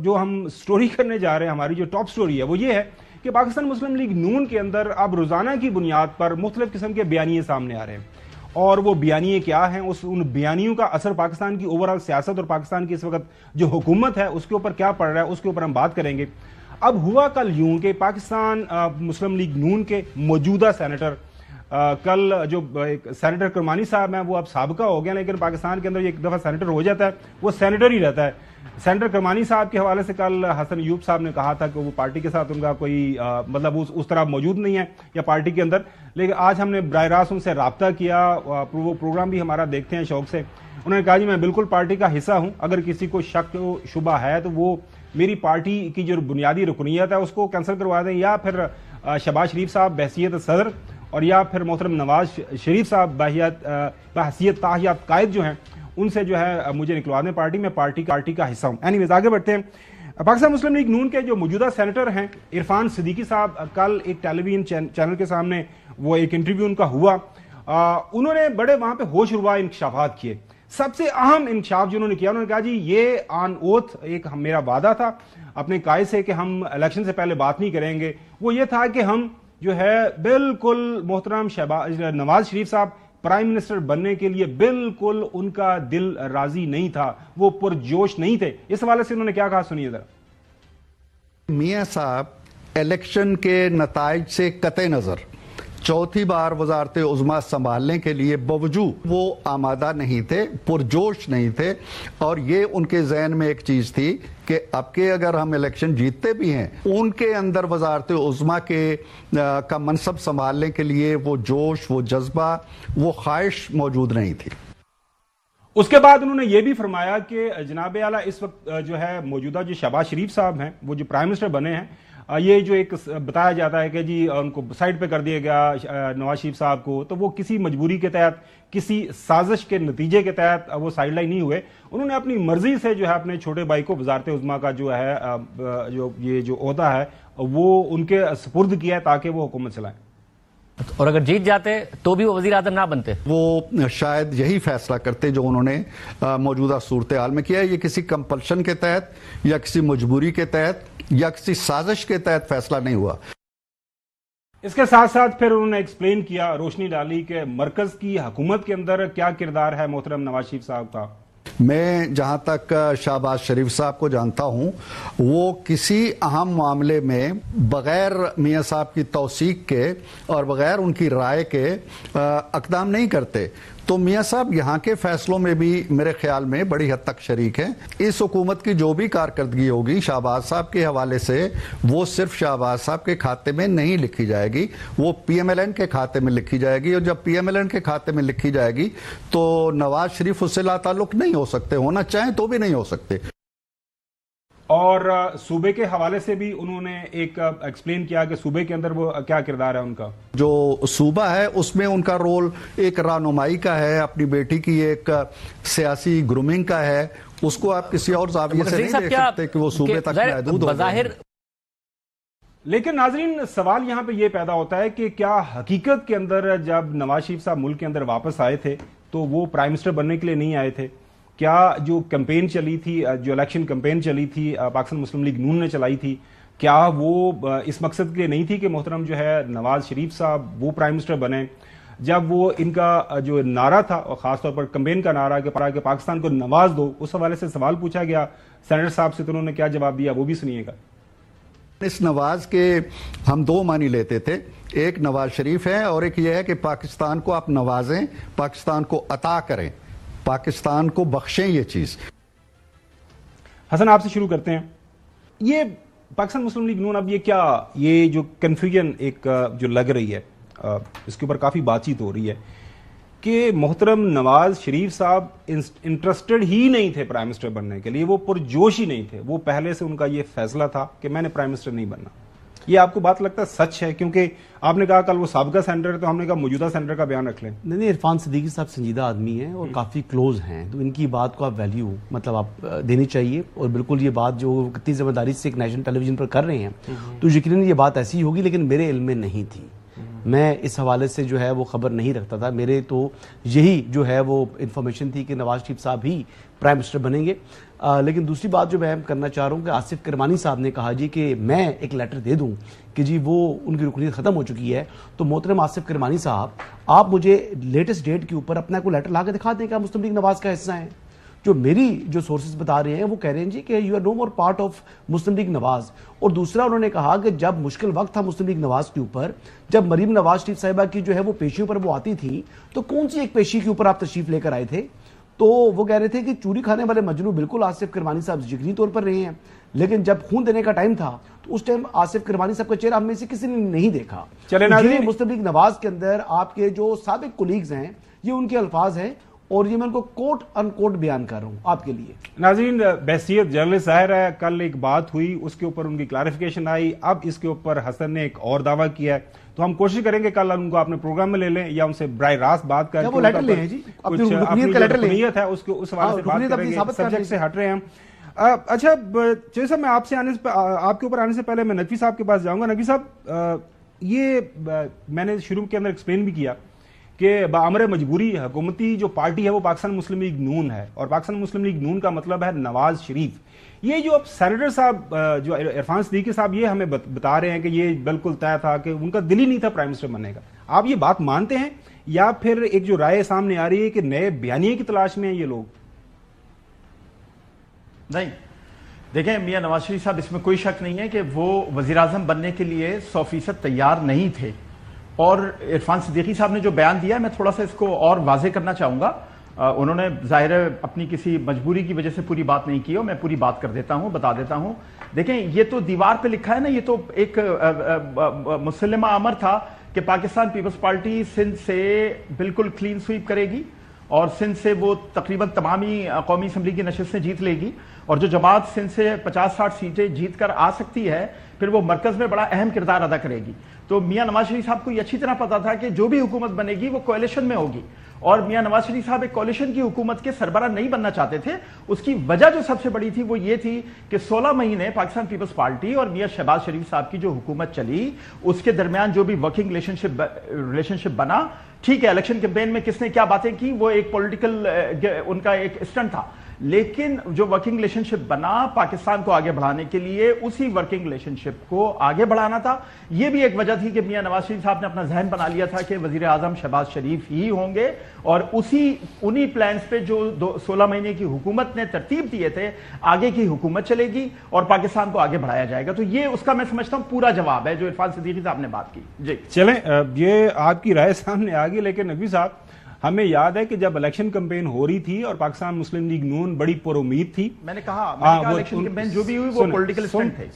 جو ہم سٹوری کرنے جا رہے ہیں، ہماری جو ٹاپ سٹوری ہے وہ یہ ہے کہ پاکستان مسلم لیگ نون کے اندر اب روزانہ کی بنیاد پر مختلف قسم کے بیانیے سامنے آ رہے ہیں، اور وہ بیانیے کیا ہیں، ان بیانیوں کا اثر پاکستان کی اوورآل سیاست اور پاکستان کی اس وقت جو حکومت ہے اس کے اوپر کیا پڑ رہا ہے، اس کے اوپر ہم بات کریں گے۔ اب ہوا کل یوں کہ پاکستان مسلم لیگ نون کے موجودہ سینیٹر، کل جو سینیٹر کرمانی صاحب ہیں وہ اب سابقہ ہو گئے، لیکن پاکستان کے اندر ایک دفعہ سینیٹر ہو جاتا ہے وہ سینیٹر ہی رہتا ہے۔ سینیٹر کرمانی صاحب کے حوالے سے کل حسن ایوب صاحب نے کہا تھا کہ وہ پارٹی کے ساتھ ان کا کوئی مطلب اس طرح موجود نہیں ہے یا پارٹی کے اندر، لیکن آج ہم نے براہ راست ان سے رابطہ کیا، وہ پروگرام بھی ہمارا دیکھتے ہیں شوق سے۔ انہوں نے کہا جی میں بالکل پارٹی کا حصہ ہوں، اگر کسی کو شک و شبہ ہے تو وہ میری پارٹی کی جو بنیادی رکنیت ہے اس کو کینسل کروا دیں، یا پھر شہباز شریف صاحب بحیثیت صدر اور یا پھر محترم نواز شریف صاحب بحیثیت تاحیات قائد جو ہیں ان سے جو ہے مجھے نکلوا دیں پارٹی میں، پارٹی کا حصہ ہوں۔ اینی ویز آگے بڑھتے ہیں۔ پاکستان مسلم لیگ نون کے جو موجودہ سینیٹر ہیں عرفان صدیقی صاحب، کل ایک ٹیلی ویژن چینل کے سامنے وہ ایک انٹرویو ان کا ہوا، انہوں نے بڑے وہاں پہ ہوش روا انکشافات کیے۔ سب سے اہم انکشاف جو انہوں نے کیا، انہوں نے کہا جی یہ آن اوتھ ایک میرا وعدہ تھا اپنے قائد سے کہ ہم الیکشن سے پہلے بات نہیں کریں گے، وہ یہ تھا کہ ہم جو ہے بالکل محترم نواز شریف صاحب پرائم منسٹر بننے کے لیے بالکل ان کا دل راضی نہیں تھا، وہ پرجوش نہیں تھے۔ اس حوالے سے انہوں نے کیا کہا، سنیے ذرا۔ میاں صاحب الیکشن کے نتائج سے قطع نظر چوتھی بار وزارت عظمیٰ سنبھالنے کے لیے باوجود وہ آمادہ نہیں تھے، پرجوش نہیں تھے، اور یہ ان کے ذہن میں ایک چیز تھی کہ اب کے اگر ہم الیکشن جیتتے بھی ہیں ان کے اندر وزارت عظمیٰ کا منصب سنبھالنے کے لیے وہ جوش، وہ جذبہ، وہ خواہش موجود نہیں تھی۔ اس کے بعد انہوں نے یہ بھی فرمایا کہ جناب اعلیٰ اس وقت جو ہے موجودہ جو شہباز شریف صاحب ہیں وہ جو پرائم منسٹر بنے ہیں، یہ جو ایک بتایا جاتا ہے کہ جی ان کو سائڈ پہ کر دیا گیا نواز شریف صاحب کو، تو وہ کسی مجبوری کے تحت، کسی سازش کے نتیجے کے تحت وہ سائڈ لائن نہیں ہوئے، انہوں نے اپنی مرضی سے جو ہے اپنے چھوٹے بھائی کو وزارت عظمیٰ کا جو ہے یہ جو عہدہ ہے وہ ان کے سپرد کیا ہے تاکہ وہ حکومت چلائیں۔ اور اگر جیت جاتے تو بھی وہ وزیر اعظم نہ بنتے، وہ شاید یہی فیصلہ کرتے جو انہوں نے موجودہ صورتحال میں کیا ہے۔ یہ کسی کمپلشن کے تحت یا کسی مجبوری کے تحت یا کسی سازش کے تحت فیصلہ نہیں ہوا۔ اس کے ساتھ ساتھ پھر انہوں نے ایکسپلین کیا، روشنی ڈالی کہ مرکز کی حکومت کے اندر کیا کردار ہے محترم نواز شریف صاحب کا۔ میں جہاں تک شہباز شریف صاحب کو جانتا ہوں وہ کسی اہم معاملے میں بغیر میاں صاحب کی توثیق کے اور بغیر ان کی رائے کے اقدام نہیں کرتے، تو میاں صاحب یہاں کے فیصلوں میں بھی میرے خیال میں بڑی حد تک شریک ہیں۔ اس حکومت کی جو بھی کارکردگی ہوگی شہباز صاحب کے حوالے سے وہ صرف شہباز صاحب کے کھاتے میں نہیں لکھی جائے گی، وہ پی ایم ایل این کے کھاتے میں لکھی جائے گی، اور جب پی ایم ایل این کے کھاتے میں لکھی جائے گی تو نواز شریف اس سے لا تعلق نہیں ہو سکتے، ہونا چاہیں تو بھی نہیں ہو سکتے۔ اور صوبے کے حوالے سے بھی انہوں نے ایک ایکسپلین کیا کہ صوبے کے اندر وہ کیا کردار ہے ان کا۔ جو صوبہ ہے اس میں ان کا رول ایک رہنمائی کا ہے، اپنی بیٹی کی ایک سیاسی گرومنگ کا ہے، اس کو آپ کسی اور زاویے سے نہیں دیکھ سکتے کہ وہ صوبے تک محدود ہو جائے۔ لیکن ناظرین سوال یہاں پہ یہ پیدا ہوتا ہے کہ کیا حقیقت کے اندر جب نواز شریف صاحب ملک کے اندر واپس آئے تھے تو وہ پرائم منسٹر بننے کے لیے نہیں آئے تھے؟ کیا جو کمپین چلی تھی، جو الیکشن کمپین چلی تھی پاکستان مسلم لیگ نون نے چلائی تھی، کیا وہ اس مقصد کے لیے نہیں تھی کہ محترم جو ہے نواز شریف صاحب وہ پرائم منسٹر بنے؟ جب وہ ان کا جو نعرہ تھا اور خاص طور پر کمپین کا نعرہ کہ پاکستان کو نواز دو، اس حوالے سے سوال پوچھا گیا سینیٹر صاحب سے، تو انہوں نے کیا جواب دیا وہ بھی سنیے گا۔ اس نواز کے ہم دو معنی لیتے تھے، ایک نواز شریف ہے اور ایک یہ ہے کہ پاکستان کو آپ نوازیں، پاکستان کو عطا کریں، پاکستان کو بخشیں یہ چیز۔ حسن آپ سے شروع کرتے ہیں، یہ پاکستان مسلم لیگ نون اب یہ جو کنفیوژن ایک جو لگ رہی ہے اس کے اوپر کافی بات چیت ہو رہی ہے کہ محترم نواز شریف صاحب انٹرسٹڈ ہی نہیں تھے پرائم منسٹر بننے کے لیے، وہ پرجوش ہی نہیں تھے، وہ پہلے سے ان کا یہ فیصلہ تھا کہ میں نے پرائم منسٹر نہیں بننا۔ یہ آپ کو بات لگتا ہے سچ ہے؟ کیونکہ آپ نے کہا کل وہ سابقہ سینیٹر ہے تو ہم نے کہا موجودہ سینیٹر کا بیان رکھ لیں۔ نہیں، عرفان صدیقی صاحب سنجیدہ آدمی ہیں اور کافی کلوز ہیں، تو ان کی بات کو آپ ویلیو مطلب آپ دینی چاہیے، اور بالکل یہ بات جو کتنی ذمہ داری سے ایک نیشنل ٹیلی ویژن پر کر رہے ہیں تو یقیناً یہ بات ایسی ہوگی، لیکن میرے علم میں نہیں تھی۔ میں اس حوالے سے جو ہے وہ خبر نہیں رکھتا تھا. میرے تو یہی جو ہے وہ انفارمیشن تھی کہ نواز شریف صاحب ہی پرائم منسٹر بنیں گے. لیکن دوسری بات جو میں کرنا چاہ رہا ہوں کہ آصف کرمانی صاحب نے کہا جی کہ میں ایک لیٹر دے دوں کہ جی وہ ان کی رکنیت ختم ہو چکی ہے. تو محترم آصف کرمانی صاحب, آپ مجھے لیٹسٹ ڈیٹ کے اوپر اپنا کوئی لیٹر لا کے دکھا دیں کہ آپ مسلم لیگ نواز کا حصہ ہیں. جو میری جو سورسز بتا رہے ہیں وہ کہہ رہے ہیں جی کہ you are no more part of Muslim League Nawaz. اور دوسرا انہوں نے کہا کہ جب مشکل وقت تھا مسلم لیگ نواز کے اوپر, جب مریم نواز شریف صاحبہ کی جو ہے وہ پیشیوں پر وہ آتی تھی, تو کون سی ایک پیشی کے اوپر آپ تشریف لے کر آئے تھے؟ تو وہ کہہ رہے تھے کہ چوری کھانے والے مجنو بالکل آصف کرمانی صاحب یقینی طور پر رہے ہیں, لیکن جب خون دینے کا ٹائم تھا تو اس ٹائم آصف کرمانی صاحب کا چہرہ ہم میں سے کسی نے نہیں دیکھا. یہ مسلم لیگ نواز کے اندر آپ کے جو سابق کولیگز ہیں, یہ ان کے الفاظ ہیں, اور یہ میں ان کو کوٹ ان کوٹ بیان کر رہا ہوں آپ کے لیے. ناظرین, بحثیت جرنلسٹ ظاہر ہے کل ایک بات ہوئی, اس کے اوپر ان کی کلیریفیکیشن آئی, اب اس کے اوپر حسن نے ایک اور دعویٰ کیا ہے, تو ہم کوشش کریں گے کل ان کو اپنے پروگرام میں لے لیں یا ان سے براہ راست بات کریں. وہ لیٹر لیں جی, اپنی رکنیت ہے اس حوالے سے بات کریں گے, سبجیکٹ سے ہٹ رہے ہیں ہم. اچھا چوہدری صاحب, میں آپ سے آپ کے اوپر آنے سے پہلے میں نقوی صاحب کے پاس جاؤں گا. نقوی صاحب, یہ میں نے شروع کے اندر ایکسپلین بھی کیا کہ بامر مجبوری حکومتی جو پارٹی ہے وہ پاکستان مسلم لیگ نون ہے, اور پاکستان مسلم لیگ نون کا مطلب ہے نواز شریف. یہ جو اب سینیٹر صاحب جو عرفان صدیقی صاحب یہ ہمیں بتا رہے ہیں کہ یہ بالکل طے تھا کہ ان کا دل ہی نہیں تھا پرائم منسٹر بننے کا, آپ یہ بات مانتے ہیں یا پھر ایک جو رائے سامنے آ رہی ہے کہ نئے بیانیے کی تلاش میں ہیں یہ لوگ؟ نہیں, دیکھیں میاں نواز شریف صاحب, اس میں کوئی شک نہیں ہے کہ وہ وزیراعظم بننے کے لیے 100% تیار نہیں تھے. اور عرفان صدیقی صاحب نے جو بیان دیا, میں تھوڑا سا اس کو اور واضح کرنا چاہوں گا. انہوں نے ظاہر ہے اپنی کسی مجبوری کی وجہ سے پوری بات نہیں کی, اور میں پوری بات کر دیتا ہوں, بتا دیتا ہوں. دیکھیں, یہ تو دیوار پہ لکھا ہے نا, یہ تو ایک مسلمہ امر تھا کہ پاکستان پیپلز پارٹی سندھ سے بالکل کلین سویپ کرے گی, اور سندھ سے وہ تقریباً تمامی قومی اسمبلی کی نشستیں جیت لے گی, اور جو جماعت سندھ سے 50-60 سیٹیں جیت کر آ سکتی ہے پھر وہ مرکز میں بڑا اہم کردار ادا کرے گی. تو میاں نواز شریف صاحب کو یہ اچھی طرح پتا تھا کہ جو بھی حکومت بنے گی وہ کوalition میں ہوگی, اور میاں نواز شریف صاحب ایک کوalition کی حکومت کے سربراہ نہیں بننا چاہتے تھے. اس کی وجہ جو سب سے بڑی تھی وہ یہ تھی کہ 16 مہینے پاکستان پیپلز پارٹی اور میاں شہباز شریف صاحب کی جو حکومت چلی, اس کے درمیان جو بھی ورکنگ ریلیشن شپ بنا, ٹھیک ہے الیکشن کیمپین میں کس نے کیا باتیں کی وہ ایک پولیٹیکل ان کا ایک اسٹنٹ تھا, لیکن جو ورکنگ ریلیشن شپ بنا پاکستان کو آگے بڑھانے کے لیے, اسی ورکنگ ریلیشن شپ کو آگے بڑھانا تھا. یہ بھی ایک وجہ تھی کہ میاں نواز شریف صاحب نے اپنا ذہن بنا لیا تھا کہ وزیر اعظم شہباز شریف ہی ہوں گے, اور انہی پلانز پہ جو 16 مہینے کی حکومت نے ترتیب دیے تھے آگے کی حکومت چلے گی اور پاکستان کو آگے بڑھایا جائے گا. تو یہ اس کا میں سمجھتا ہوں پورا جواب ہے جو عرفان صدیقی صاحب نے بات کی. جی چلیں, یہ آپ کی رائے سامنے آ گئی, لیکن نقوی صاحب ہمیں یاد ہے کہ جب الیکشن کمپین ہو رہی تھی اور پاکستان مسلم لیگ نون بڑی پر امید تھی, میں نے کہا الیکشن کمپین جو بھی ہوئی وہ پولیٹیکل اسٹنٹ تھے.